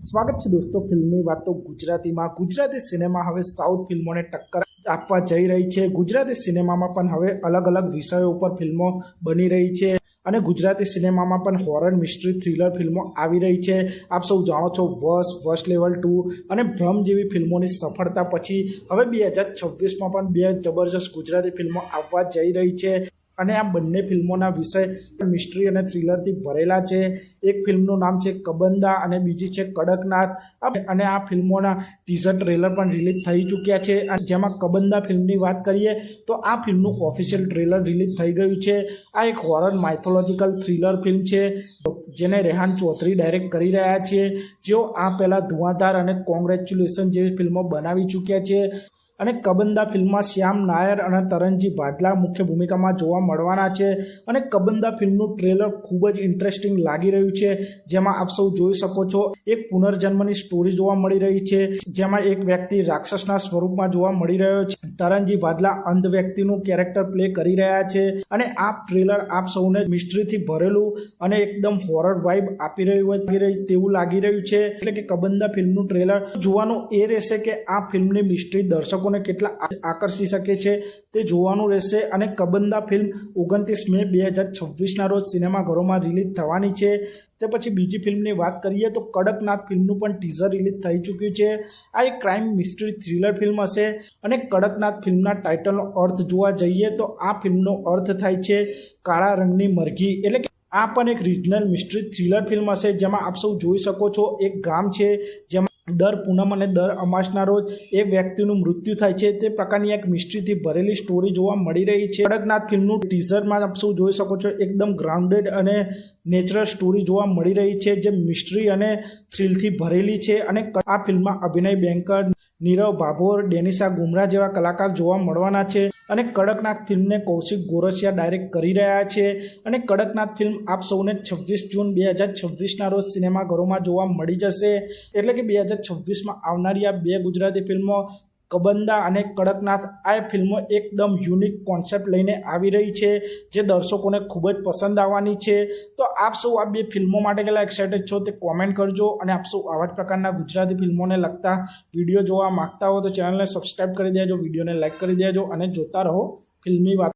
સ્વાગત છે દોસ્તો ફિલ્મની વાતો ગુજરાતીમાં। ગુજરાતી સિનેમા હવે સાઉથ ફિલ્મોને ટક્કર આપવા જઈ રહી છે। ગુજરાતી સિનેમામાં પણ હવે અલગ અલગ વિષયો ઉપર ફિલ્મો બની રહી છે અને ગુજરાતી સિનેમામાં પણ હોરર મિસ્ટ્રી થ્રિલર ફિલ્મો આવી રહી છે। આપ સૌ જાણો છો વશ લેવલ 2 અને ભ્રમ જેવી ફિલ્મોની સફળતા પછી હવે 2026માં પણ બે જબરજસ્ત ગુજરાતી ફિલ્મો આવવા જઈ રહી છે અને આ બંને ફિલ્મોના વિષય મિસ્ટ્રી અને થ્રિલરથી ભરેલા છે। એક ફિલ્મનું નામ છે કબંદા અને બીજી છે કડકનાથ અને આ ફિલ્મોના ટીઝર ટ્રેલર પણ રિલીઝ થઈ ચૂક્યા છે। અને જેમાં કબંદા ફિલ્મની વાત કરીએ તો આ ફિલ્મનું ઓફિશિયલ ટ્રેલર રિલીઝ થઈ ગયું છે। આ એક હોરર માઇથોલોજીકલ થ્રિલર ફિલ્મ છે જેને રેહાન ચૌધરી ડાયરેક્ટ કરી રહ્યા છે, જેઓ આ પહેલાં ધુઆંધાર અને કોંગ્રેચ્યુલેશન જેવી ફિલ્મો બનાવી ચૂક્યા છે। અને કબંદા ફિલ્મમાં શ્યામ નાયર અને તરણજી ભાડલા મુખ્ય ભૂમિકામાં જોવા મળવાના છે અને કબંદા ફિલ્મનું ટ્રેલર ખૂબ જ ઇન્ટરેસ્ટિંગ લાગી રહ્યું છે, જેમાં આપ સૌ જોઈ શકો છો એક પુનર્જન્મની સ્ટોરી જોવા મળી રહી છે, જેમાં એક વ્યક્તિ રાક્ષસના સ્વરૂપમાં જોવા મળી રહ્યો છે। તરણજી ભાડલા અંધ વ્યક્તિનું કેરેક્ટર પ્લે કરી રહ્યા છે અને આ ટ્રેલર આપ સૌને મિસ્ટ્રીથી ભરેલું અને એકદમ હોરર વાઇબ આપી રહ્યું હોય તેવું લાગી રહ્યું છે। એટલે કે કબંદા ફિલ્મનું ટ્રેલર જોવાનું એ રહેશે કે આ ફિલ્મની મિસ્ટ્રી દર્શકો કેટલા આકર્ષી શકે છે તે જોવાનું રહેશે। અને કબંદા ફિલ્મ 29 મે 2026ના રોજ સિનેમાઘરોમાં રિલીઝ થવાની છે। તે પછી બીજી ફિલ્મની વાત કરીએ તો કડકનાથ ફિલ્મનું પણ ટીઝર રિલીઝ થઈ ચૂક્યું છે। આ એક ક્રાઇમ મિસ્ટ્રી થ્રિલર ફિલ્મ હશે અને કડકનાથ ફિલ્મના ટાઇટલનો અર્થ જોવા જઈએ તો આ ફિલ્મનો અર્થ થાય છે કાળા રંગની મરઘી। એટલે કે આ પણ એક રિજનલ મિસ્ટ્રી થ્રિલર ફિલ્મ હશે, જેમાં આપ સૌ જોઈ શકો છો એક ગામ છે જેમાં દર પૂનમ અને દર અમાસના રોજ એક વ્યક્તિનું મૃત્યુ થાય છે। તે પ્રકારની એક મિસ્ટ્રીથી ભરેલી સ્ટોરી જોવા મળી રહી છે। કડકનાથ ફિલ્મનું ટીઝરમાં આપ સૌ જોઈ શકો છો એકદમ ગ્રાઉન્ડેડ અને નેચરલ સ્ટોરી જોવા મળી રહી છે જે મિસ્ટ્રી અને થ્રિલથી ભરેલી છે। અને આ ફિલ્મમાં અભિનય બેંકર, નીરવ ભાભોર, ડેનિશા ગુમરાહ જેવા કલાકાર જોવા મળવાના છે અને કડકનાથ ફિલ્મને કૌશિક ગોરસિયા ડાયરેક્ટ કરી રહ્યા છે। અને કડકનાથ ફિલ્મ આપ સૌને 26 જૂન 2026ના રોજ સિનેમાઘરોમાં જોવા મળી જશે। એટલે કે 2026માં આવનારી આ બે ગુજરાતી ફિલ્મો કબંદા અને કડકનાથ આ ફિલ્મો એકદમ યુનિક કોન્સેપ્ટ લઈને આવી રહી છે જે દર્શકોને ખૂબ જ પસંદ આવવાની છે। તો આપ સૌ આ બે ફિલ્મો માટે કેટલા એક્સાઇટેડ છો તે કોમેન્ટ કરજો અને આપ સૌ આવા જ પ્રકારના ગુજરાતી ફિલ્મોને લગતા વિડીયો જોવા માંગતા હો તો ચેનલને સબસ્ક્રાઈબ કરી દેજો, વિડીયોને લાઇક કરી દેજો અને જોતા રહો ફિલ્મી વાત।